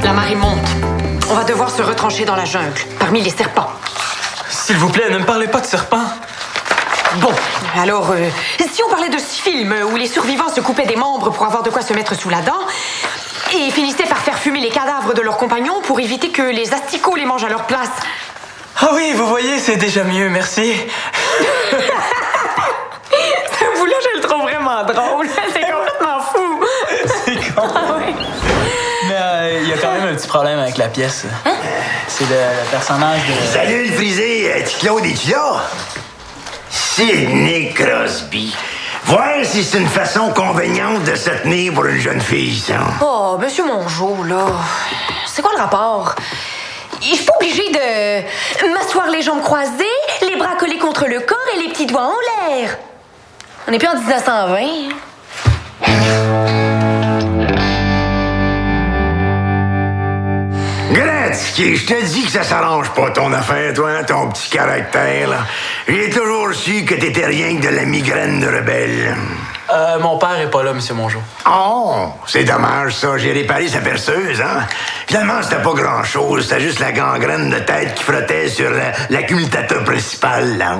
La marée monte. On va devoir se retrancher dans la jungle, parmi les serpents. S'il vous plaît, ne me parlez pas de serpents. Bon, alors, si on parlait de ce film où les survivants se coupaient des membres pour avoir de quoi se mettre sous la dent et finissaient par faire fumer les cadavres de leurs compagnons pour éviter que les asticots les mangent à leur place. Ah oui, vous voyez, c'est déjà mieux, merci. Ce bout-là, je le trouve vraiment drôle. C'est complètement fou. C'est con. Ah oui. Mais il y a quand même un petit problème avec la pièce. Hein? C'est le personnage de... Salut le frisé, Claude et là? Sidney Crosby. Voir si c'est une façon conveniente de se tenir pour une jeune fille, ça. Oh, monsieur Mongeau, là. C'est quoi le rapport? Je suis pas obligée de m'asseoir les jambes croisées, les bras collés contre le corps et les petits doigts en l'air. On n'est plus en 1920. Gretzky, je te dis que ça s'arrange pas ton affaire, toi, ton petit caractère, là. J'ai toujours su que t'étais rien que de la migraine de rebelle. Mon père est pas là, monsieur Mongeau. Oh, c'est dommage, ça. J'ai réparé sa perceuse, hein. Finalement, c'était pas grand-chose. C'était juste la gangrène de tête qui frottait sur l'accumulateur principal, là.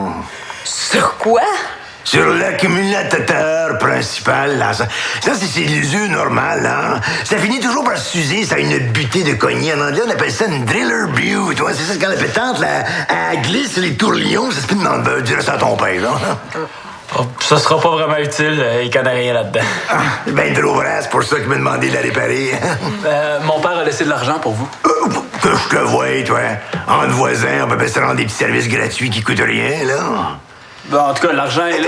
Sur quoi? Sur l'accumulateur principal, là. Ça c'est l'usure normale, hein. Ça finit toujours par s'user, ça a une butée de cognée. En anglais, on appelle ça une driller butte. Ouais, c'est ça, quand la pétante, là, elle glisse les tourlions, ça se pine dans le beurre. Dirais ça à ton père, là. Oh, ça sera pas vraiment utile, il connaît rien là-dedans. Ah, ben trop vrai, c'est pour ça qu'il m'a demandé de la réparer. Mon père a laissé de l'argent pour vous. Que je te voie, toi. Entre voisins, on peut pas se rendre des petits services gratuits qui coûtent rien, là. Bon, en tout cas, l'argent est là.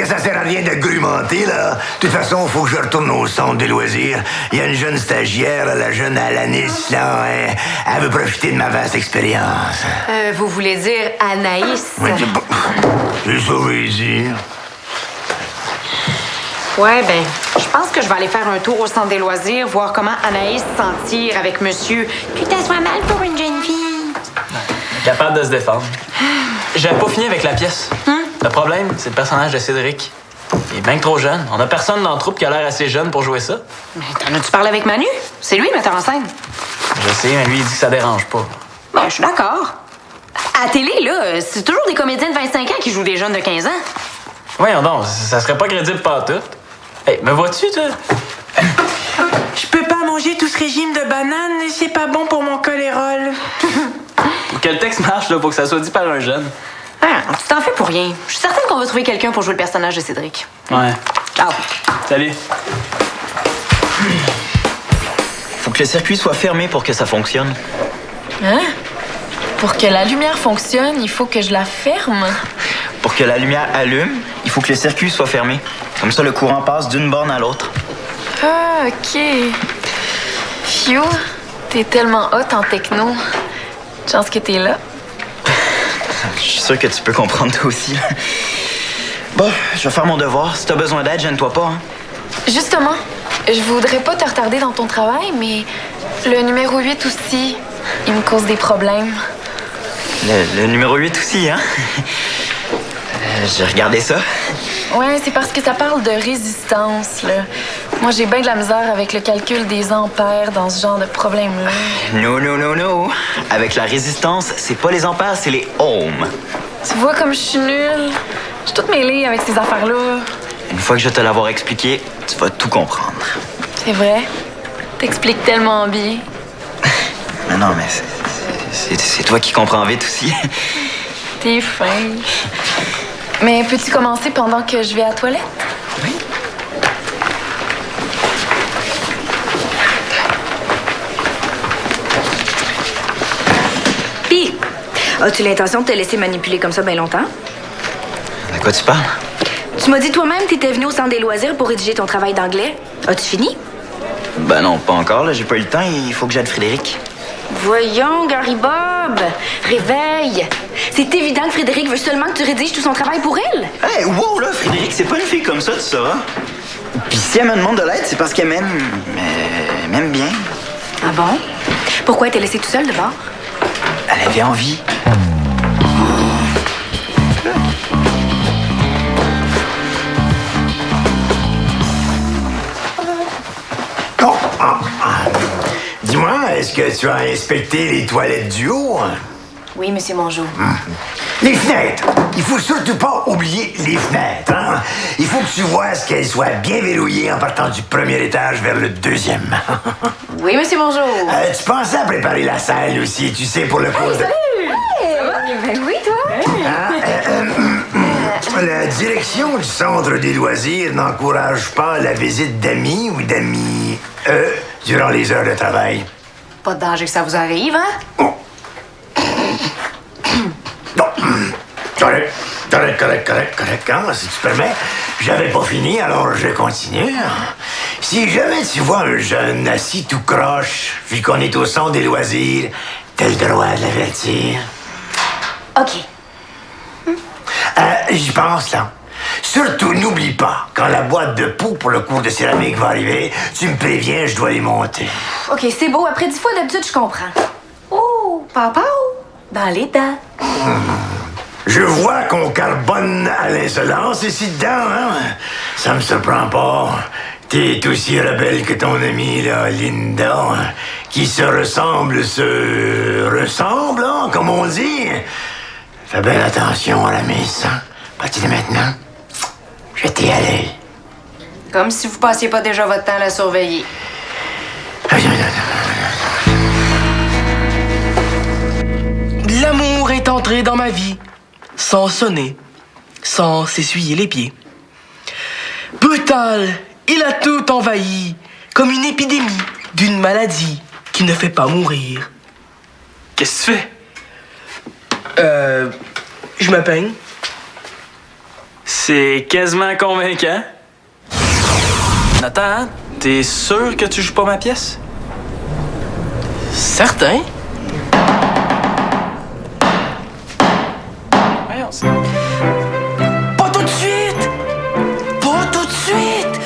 Ça sert à rien de grumenter, là. De toute façon, il faut que je retourne au centre des loisirs. Il y a une jeune stagiaire, la jeune Alanis, là. Elle veut profiter de ma vaste expérience. Vous voulez dire Anaïs? Ouais, c'est ça, je vais dire. Ouais, ben, je pense que je vais aller faire un tour au centre des loisirs, voir comment Anaïs se sentir avec monsieur. Puis que soit mal pour une jeune fille. Capable de se défendre. J'avais pas fini avec la pièce. Le problème, c'est le personnage de Cédric. Il est bien trop jeune. On a personne dans le troupe qui a l'air assez jeune pour jouer ça. Mais t'en as-tu parlé avec Manu? C'est lui, le metteur en scène. Je sais, mais lui, il dit que ça dérange pas. Ben, je suis d'accord. À la télé, là, c'est toujours des comédiens de 25 ans qui jouent des jeunes de 15 ans. Voyons donc, ça serait pas crédible pantoute. Hey, me vois-tu, toi? Je peux pas manger tout ce régime de bananes, c'est pas bon pour mon cholérol. Pour que le texte marche, là, faut que ça soit dit par un jeune. Ah, tu t'en fais pour rien. Je suis certaine qu'on va trouver quelqu'un pour jouer le personnage de Cédric. Ouais. Ciao. Salut. Faut que le circuit soit fermé pour que ça fonctionne. Hein? Pour que la lumière fonctionne, il faut que je la ferme. Pour que la lumière allume, il faut que le circuit soit fermé. Comme ça, le courant passe d'une borne à l'autre. Ah, OK. Phew, t'es tellement hot en techno. Chance que t'es là. Je suis sûr que tu peux comprendre toi aussi. Bon, je vais faire mon devoir. Si t'as besoin d'aide, gêne-toi pas. Hein? Justement, je voudrais pas te retarder dans ton travail, mais le numéro 8 aussi, il me cause des problèmes. Le numéro 8 aussi, hein? J'ai regardé ça. Ouais, c'est parce que ça parle de résistance, là. Moi, j'ai bien de la misère avec le calcul des ampères dans ce genre de problème-là. No. Avec la résistance, c'est pas les ampères, c'est les ohms. Tu vois comme je suis nulle? Je suis toute mêlée avec ces affaires-là. Une fois que je vais te l'avoir expliqué, tu vas tout comprendre. C'est vrai. T'expliques tellement bien. Mais non, mais c'est toi qui comprends vite aussi. T'es fin. Mais peux-tu commencer pendant que je vais à la toilette? Oui. Pis, as-tu l'intention de te laisser manipuler comme ça bien longtemps? À quoi tu parles? Tu m'as dit toi-même que t'étais venu au centre des loisirs pour rédiger ton travail d'anglais. As-tu fini? Ben non, pas encore, là. J'ai pas eu le temps. Il faut que j'aide Frédéric. Voyons, Gary Bob! Réveille! C'est évident que Frédéric veut seulement que tu rédiges tout son travail pour elle. Hey, wow, là, Frédéric, c'est pas une fille comme ça, tu sauras. Puis si elle me demande de l'aide, c'est parce qu'elle m'aime. Elle m'aime bien. Ah bon? Pourquoi elle t'a laissé tout seul dehors? Elle avait envie. Dis-moi, est-ce que tu as inspecté les toilettes du haut? Oui, Monsieur Mongeau. Les fenêtres! Il faut surtout pas oublier les fenêtres, hein? Il faut que tu vois qu'elles soient bien verrouillées en partant du premier étage vers le deuxième. Oui, Monsieur Mongeau. Tu pensais à préparer la salle aussi, tu sais, pour le cours de... Ben oui, toi. La direction du centre des loisirs n'encourage pas la visite d'amis ou d'amis durant les heures de travail. Pas de danger que ça vous arrive, hein? Oh. Bon. Correct, hein, si tu permets. J'avais pas fini, alors je continue. Si jamais tu vois un jeune assis tout croche, vu qu'on est au centre des loisirs, t'as le droit de l'avertir. OK. J'y pense, là. Surtout, n'oublie pas, quand la boîte de poux pour le cours de céramique va arriver, tu me préviens, je dois les monter. OK, c'est beau. Après 10 fois d'habitude, je comprends. Oh, papa, dans les dents. Je vois qu'on carbone à l'insolence ici dedans, hein? Ça me surprend pas. T'es aussi rebelle que ton amie, là, Linda, hein, qui se ressemble, hein, comme on dit. Fais bien attention à la miss, hein? À partir de maintenant, je t'ai à l'œil. Comme si vous passiez pas déjà votre temps à la surveiller. L'amour est entré dans ma vie, sans sonner, sans s'essuyer les pieds. Brutal, il a tout envahi, comme une épidémie d'une maladie qui ne fait pas mourir. Qu'est-ce que tu fais? Je me peigne. C'est quasiment convaincant. Nathan, hein? T'es sûr que tu joues pas ma pièce? Certain. Voyons, Pas tout de suite! Pas tout de suite!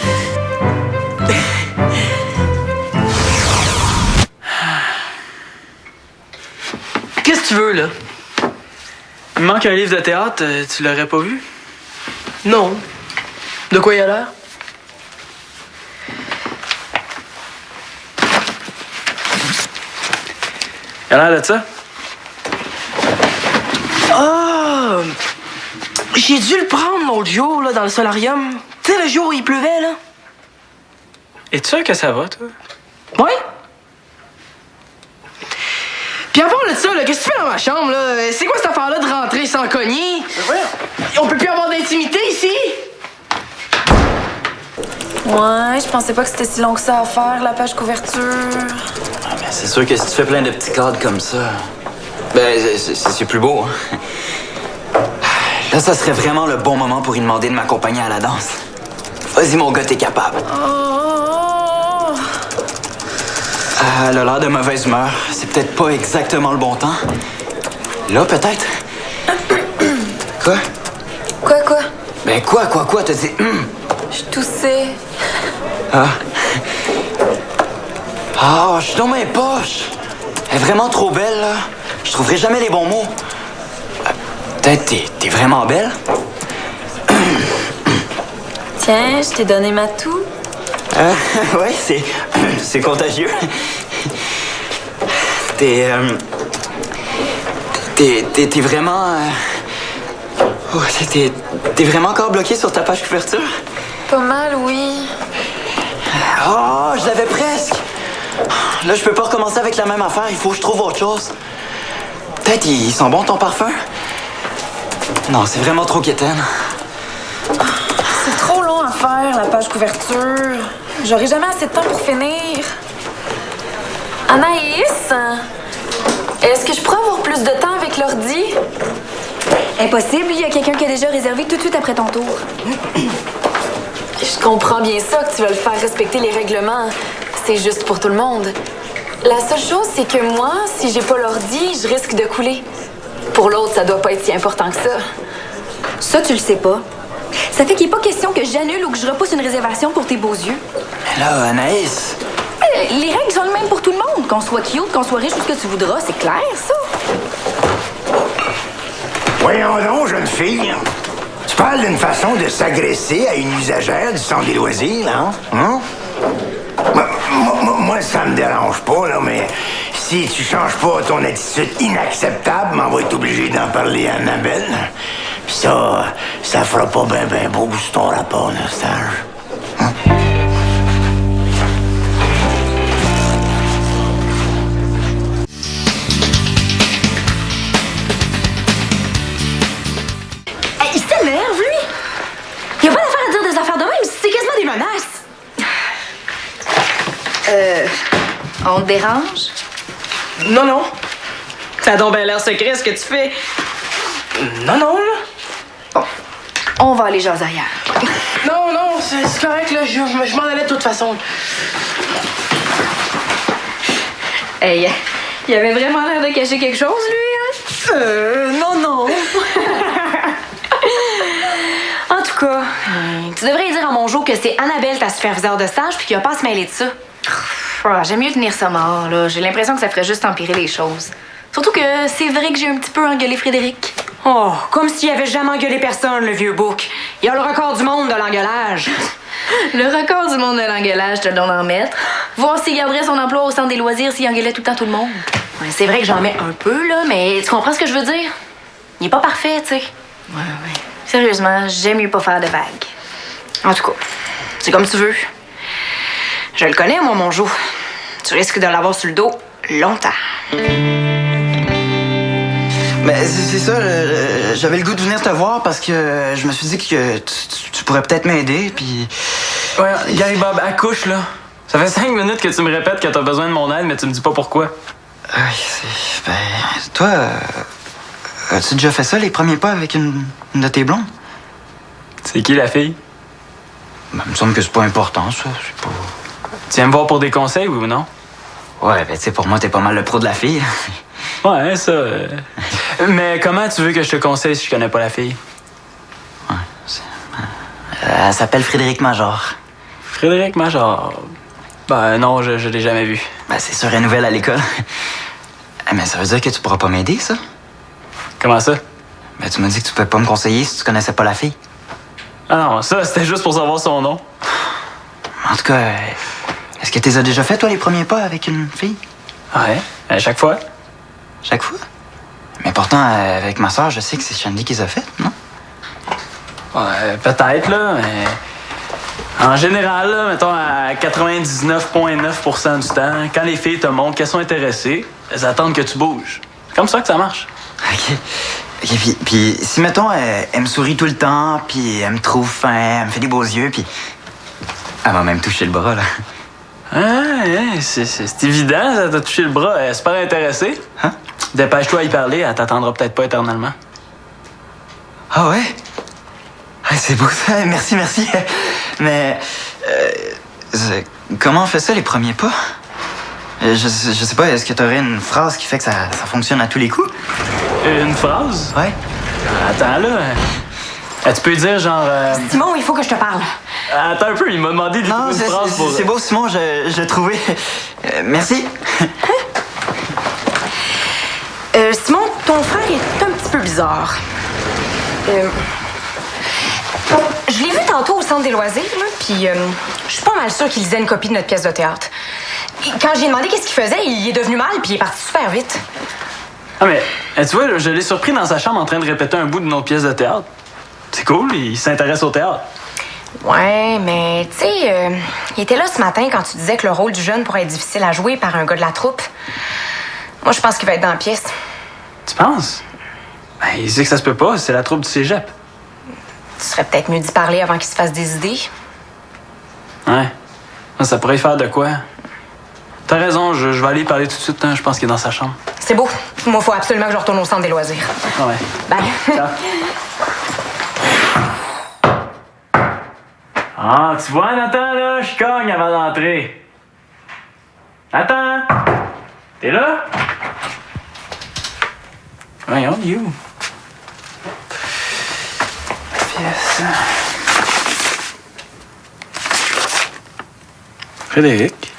Qu'est-ce que tu veux, là? il me manque un livre de théâtre, tu l'aurais pas vu? Non. De quoi il a l'air? Il a l'air de ça? Ah! J'ai dû le prendre l'autre jour, là, dans le solarium. Tu sais, le jour où il pleuvait, là? Es-tu sûr que ça va, toi? Ouais? Puis à part de ça, là, qu'est-ce que tu fais dans ma chambre, là? C'est quoi cette affaire-là de rentrer sans cogner? On peut plus avoir d'intimité ici? Ouais, je pensais pas que c'était si long que ça à faire, la page couverture. Ah, mais c'est sûr que si tu fais plein de petits cadres comme ça, ben, c'est plus beau, hein? Là, ça serait vraiment le bon moment pour lui demander de m'accompagner à la danse. Vas-y, mon gars, t'es capable. Oh! Elle a l'air de mauvaise humeur. C'est peut-être pas exactement le bon temps. Là, peut-être? Quoi? Quoi? Ben, quoi? T'as dit... Je toussais. Ah, je suis dans mes poches. Elle est vraiment trop belle, là. Je trouverai jamais les bons mots. Peut-être t'es vraiment belle? Tiens, je t'ai donné ma toux. Ouais, c'est contagieux. T'es vraiment... Oh, t'es vraiment encore bloqué sur ta page couverture? Pas mal, oui. Oh, je l'avais presque. Là, je peux pas recommencer avec la même affaire. Il faut que je trouve autre chose. Peut-être il sent bon ton parfum? Non, c'est vraiment trop quétaine. C'est trop long à faire, la page couverture. J'aurai jamais assez de temps pour finir. Anaïs, est-ce que je pourrais avoir plus de temps avec l'ordi? Impossible, il y a quelqu'un qui a déjà réservé tout de suite après ton tour. Je comprends bien ça, que tu veux le faire respecter les règlements. C'est juste pour tout le monde. La seule chose, c'est que moi, si j'ai pas l'ordi, je risque de couler. Pour l'autre, ça doit pas être si important que ça. Ça, tu le sais pas. Ça fait qu'il n'est pas question que j'annule ou que je repousse une réservation pour tes beaux yeux. Mais là, Anaïs... Les règles sont les mêmes pour tout le monde. Qu'on soit cute, qu'on soit riche ou ce que tu voudras, c'est clair, ça? Voyons donc, jeune fille. Tu parles d'une façon de s'agresser à une usagère du centre des loisirs, là, hein? Moi, ça me dérange pas, là, mais si tu changes pas ton attitude inacceptable, on va être obligé d'en parler à Annabelle. Puis ça fera pas ben beau sur ton rapport de stage. Hein? Hey, il s'énerve, lui! Il a pas d'affaire à dire des affaires de même, c'est quasiment des menaces! On te dérange? Non, non. Ça a donc bien l'air secret, ce que tu fais. Non, là. Bon, on va aller jaser ailleurs. Non, c'est correct, là. Je m'en allais de toute façon. Hey, il avait vraiment l'air de cacher quelque chose, lui, hein? Non. En tout cas, tu devrais dire à mon Jo que c'est Annabelle, ta superviseure de stage, puis qu'il a pas à se mêler de ça. J'aime mieux tenir ça mort, là. J'ai l'impression que ça ferait juste empirer les choses. Surtout que c'est vrai que j'ai un petit peu engueulé Frédéric. Oh, comme s'il avait jamais engueulé personne, le vieux bouc. Il a le record du monde de l'engueulage. Le record du monde de l'engueulage, te le donne en mettre. Voir s'il garderait son emploi au centre des loisirs s'il engueulait tout le temps tout le monde. Ouais, c'est vrai que j'en mets un peu, là, mais tu comprends ce que je veux dire? Il est pas parfait, tu sais. Ouais. Sérieusement, j'aime mieux pas faire de vagues. En tout cas, c'est comme tu veux. Je le connais, moi, mon Jo. Tu risques de l'avoir sur le dos longtemps. Mais c'est ça, j'avais le goût de venir te voir parce que je me suis dit que tu pourrais peut-être m'aider, puis... Ouais, Gary Bob, accouche, là. Ça fait 5 minutes que tu me répètes que t'as besoin de mon aide, mais tu me dis pas pourquoi. Oui, ben, toi, as-tu déjà fait ça, les premiers pas avec une de tes blondes? C'est qui, la fille? Ben, il me semble que c'est pas important, ça. C'est pas... Tu viens me voir pour des conseils, oui ou non? Ouais, ben, tu sais, pour moi, t'es pas mal le pro de la fille. Ouais, ça... Mais comment tu veux que je te conseille si je connais pas la fille? Ouais, elle s'appelle Frédéric Major. Frédéric Major... Ben non, je l'ai jamais vu. Ben, c'est sûr, elle est nouvelle à l'école. Mais ça veut dire que tu pourras pas m'aider, ça? Comment ça? Ben, tu m'as dit que tu pouvais pas me conseiller si tu connaissais pas la fille. Ah non, ça, c'était juste pour savoir son nom. En tout cas, est-ce que tu les as déjà fait, toi, les premiers pas avec une fille? Ouais, à chaque fois. Chaque fois? Mais pourtant, avec ma soeur, je sais que c'est Shandy qui les a faites, non? Ouais, peut-être, là, mais... En général, là, mettons, à 99,9% du temps, quand les filles te montrent qu'elles sont intéressées, elles attendent que tu bouges. C'est comme ça que ça marche. OK. Puis si, mettons, elle me sourit tout le temps, puis elle me trouve fin, elle me fait des beaux yeux, puis... Elle m'a même touché le bras, là. Ah, c'est évident, ça t'a touché le bras. Elle est super intéressée. Hein? Dépêche-toi à y parler, elle t'attendra peut-être pas éternellement. Ah ouais? Ah, c'est beau ça, merci. Mais... comment on fait ça, les premiers pas? Je sais pas, est-ce que t'aurais une phrase qui fait que ça fonctionne à tous les coups? Une phrase? Ouais. Attends, là. Tu peux dire genre... Simon, il faut que je te parle. Attends un peu, il m'a demandé de lui trouver une phrase pour... c'est beau, Simon, je l'ai trouvé. Merci. Simon, ton frère est un petit peu bizarre. Je l'ai vu tantôt au centre des loisirs, là, puis je suis pas mal sûre qu'il lisait une copie de notre pièce de théâtre. Et quand j'ai demandé qu'est-ce qu'il faisait, il est devenu mal, puis il est parti super vite. Ah, mais tu vois, je l'ai surpris dans sa chambre en train de répéter un bout d'une autre pièce de théâtre. C'est cool, il s'intéresse au théâtre. Ouais, mais tu sais, il était là ce matin quand tu disais que le rôle du jeune pourrait être difficile à jouer par un gars de la troupe. Moi, je pense qu'il va être dans la pièce. Tu penses? Ben, il sait que ça se peut pas, c'est la troupe du cégep. Tu serais peut-être mieux d'y parler avant qu'il se fasse des idées. Ouais. Ça pourrait y faire de quoi? T'as raison, je vais aller y parler tout de suite, hein. Je pense qu'il est dans sa chambre. C'est beau. Moi, faut absolument que je retourne au centre des loisirs. Ah ouais. Bye. Ciao. Ah, tu vois, Nathan, là, je cogne avant d'entrer. Nathan! T'es là? Voyons, il est où? Pièce. Frédéric?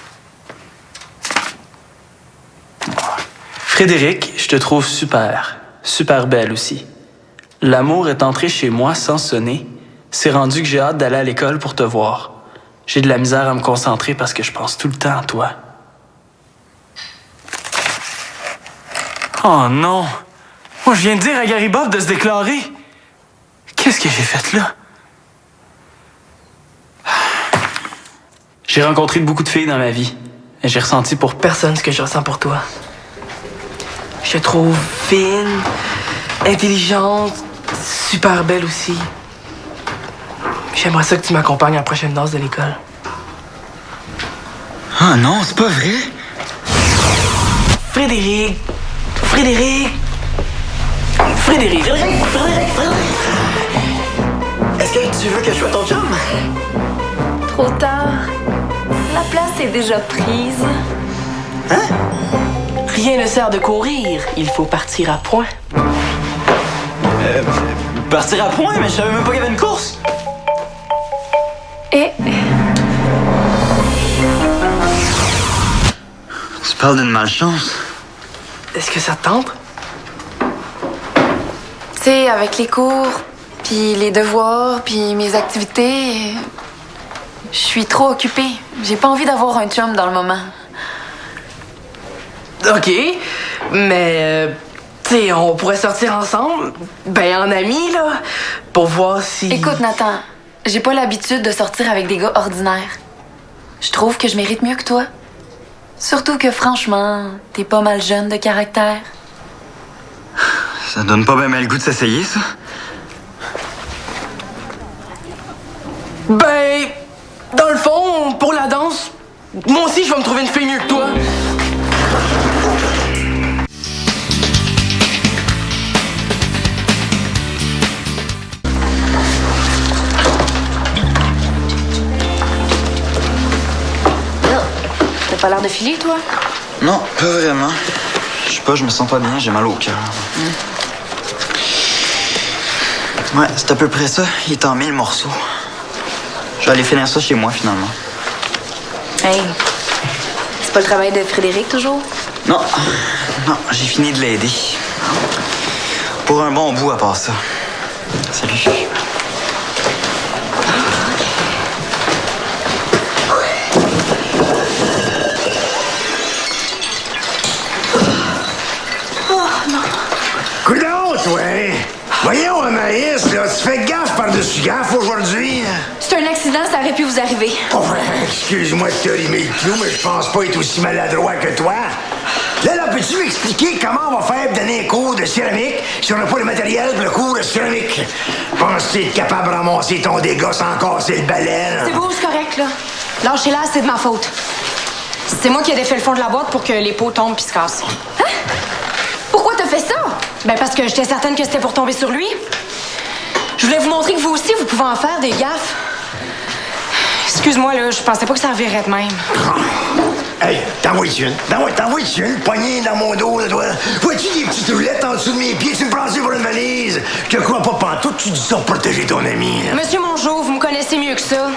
Frédéric, je te trouve super. Super belle aussi. L'amour est entré chez moi sans sonner. C'est rendu que j'ai hâte d'aller à l'école pour te voir. J'ai de la misère à me concentrer parce que je pense tout le temps à toi. Oh non! Moi, je viens de dire à Gary Bob de se déclarer. Qu'est-ce que j'ai fait là? J'ai rencontré beaucoup de filles dans ma vie. Et j'ai ressenti pour Personne ce que je ressens pour toi. Je te trouve fine, intelligente, super belle aussi. J'aimerais ça que tu m'accompagnes à la prochaine danse de l'école. Ah non, c'est pas vrai. Frédéric! Est-ce que tu veux que je sois ton chum? Trop tard. La place est déjà prise. Rien ne sert de courir, il faut partir à point. Partir à point, mais je savais même pas qu'il y avait une course. Et Tu parles d'une malchance. Est-ce que ça te tente? tu sais, avec les cours, puis les devoirs, puis mes activités, je suis trop occupée. J'ai pas envie d'avoir un chum dans le moment. OK, mais... tu sais, on pourrait sortir ensemble, ben en amis, là, pour voir si... Écoute, Nathan, j'ai pas l'habitude de sortir avec des gars ordinaires. Je trouve que je mérite mieux que toi. Surtout que, franchement, t'es pas mal jeune de caractère. Ça donne pas bien le goût de s'essayer, ça? Ben, dans le fond, pour la danse, moi aussi, je vais me trouver une fille mieux que toi. T'as pas l'air de filer, toi? Non, pas vraiment. Je sais pas, je me sens pas bien, j'ai mal au cœur. Ouais, c'est à peu près ça. Il est en 1000 morceaux. Je vais aller finir ça chez moi, finalement. Hey, c'est pas le travail de Frédéric, toujours? Non, j'ai fini de l'aider. Pour un bon bout à part ça. Salut. Coudonc, toi! Voyons, Anaïs, là, tu fais gaffe par-dessus gaffe aujourd'hui. C'est un accident, ça aurait pu vous arriver. Oh, excuse-moi de te rimer le clou, mais je pense pas être aussi maladroit que toi. Là, peux-tu m'expliquer comment on va faire pour donner un cours de céramique si on n'a pas le matériel pour le cours de céramique? Penses-tu être capable de ramasser ton dégât sans casser le balai, là? C'est beau, c'est correct, là. Lâchez-la, c'est de ma faute. C'est moi qui ai défait le fond de la boîte pour que les pots tombent puis se cassent. Hein? Pourquoi t'as fait ça? Ben, parce que j'étais certaine que c'était pour tomber sur lui. Je voulais vous montrer que vous aussi, vous pouvez en faire des gaffes. Excuse-moi, là, je pensais pas que ça revirait de même. Hey, t'envoies-tu une? T'envoies-tu une poignée dans mon dos, là, toi? Vois-tu des petites roulettes en dessous de mes pieds? Tu me prends ça pour une valise? Je te crois pas pantoute, tu dis ça pour protéger ton ami, là. Monsieur Mongeau, vous me connaissez mieux que ça.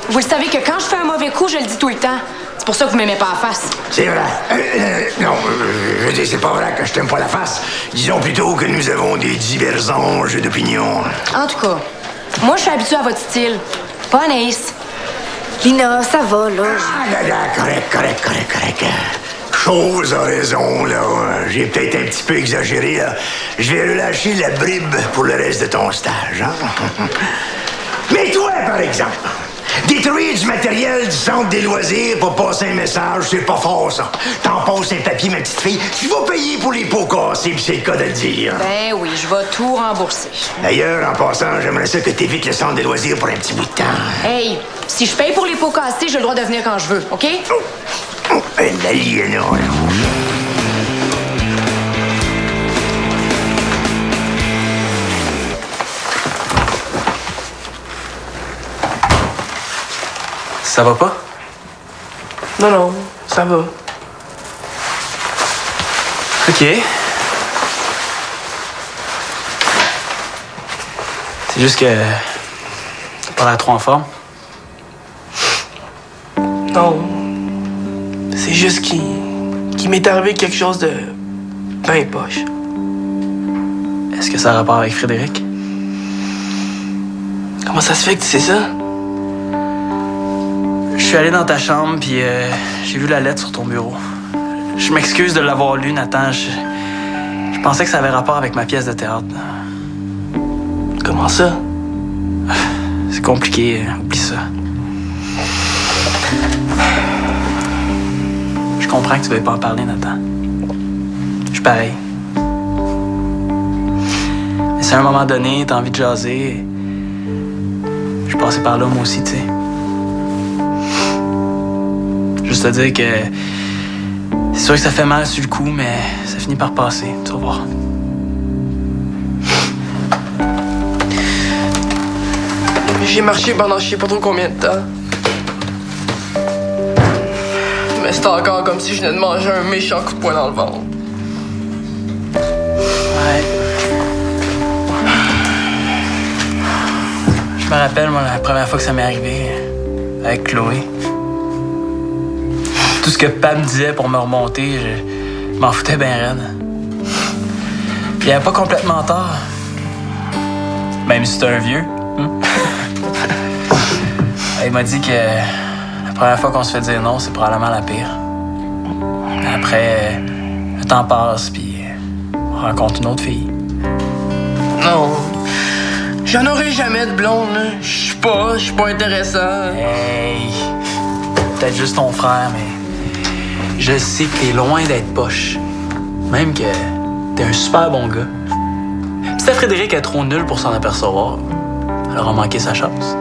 Vous le savez que quand je fais un mauvais coup, je le dis tout le temps. C'est pour ça que vous m'aimez pas à face. C'est vrai. Non, je veux dire, c'est pas vrai que je t'aime pas la face. Disons plutôt que nous avons des divergences d'opinion. En tout cas, moi, je suis habituée à votre style. Pas Anaïs. Lina, ça va, là. Ah, là, correct. Chose à raison, là. J'ai peut-être un petit peu exagéré, là. Je vais relâcher la bribe pour le reste de ton stage, hein? Mais toi, par exemple, détruire du matériel du centre des loisirs pour passer un message, c'est pas fort, ça. T'en passes un papier, ma petite fille, tu vas payer pour les pots cassés, puis c'est le cas de le dire. Ben oui, je vais tout rembourser. D'ailleurs, en passant, j'aimerais ça que t'évites le centre des loisirs pour un petit bout de temps. Hey, si je paye pour les pots cassés, j'ai le droit de venir quand je veux, OK? Une aliénation, là. Ça va pas? Non, ça va. OK. C'est juste que t'as pas l'air trop en forme. Non. C'est juste qu'il m'est arrivé quelque chose de ben poche. Est-ce que ça a rapport avec Frédéric? Comment ça se fait que tu sais ça? Je suis allé dans ta chambre, puis j'ai vu la lettre sur ton bureau. Je m'excuse de l'avoir lue, Nathan. Je pensais que ça avait rapport avec ma pièce de théâtre. Comment ça? C'est compliqué, oublie ça. Je comprends que tu veuilles pas en parler, Nathan. Je suis pareil. Mais si à un moment donné, t'as envie de jaser, je suis passé par là moi aussi, tu sais. Juste te dire que c'est sûr que ça fait mal sur le coup, mais ça finit par passer, tu vas voir. J'ai marché pendant je sais pas trop combien de temps. Mais c'est encore comme si je venais de manger un méchant coup de poing dans le ventre. Ouais. Je me rappelle, moi, la première fois que ça m'est arrivé avec Chloé. Tout ce que Pam me disait pour me remonter, je m'en foutais bien raide. Puis il avait pas complètement tort. Même si c'était un vieux. Il m'a dit que la première fois qu'on se fait dire non, c'est probablement la pire. Après, le temps passe, puis on rencontre une autre fille. Non. J'en aurai jamais de blonde, là. Je suis pas intéressant. Hey! Peut-être juste ton frère, mais je sais que t'es loin d'être poche. Même que t'es un super bon gars. Si ta Frédéric est trop nul pour s'en apercevoir, elle aura manqué sa chance.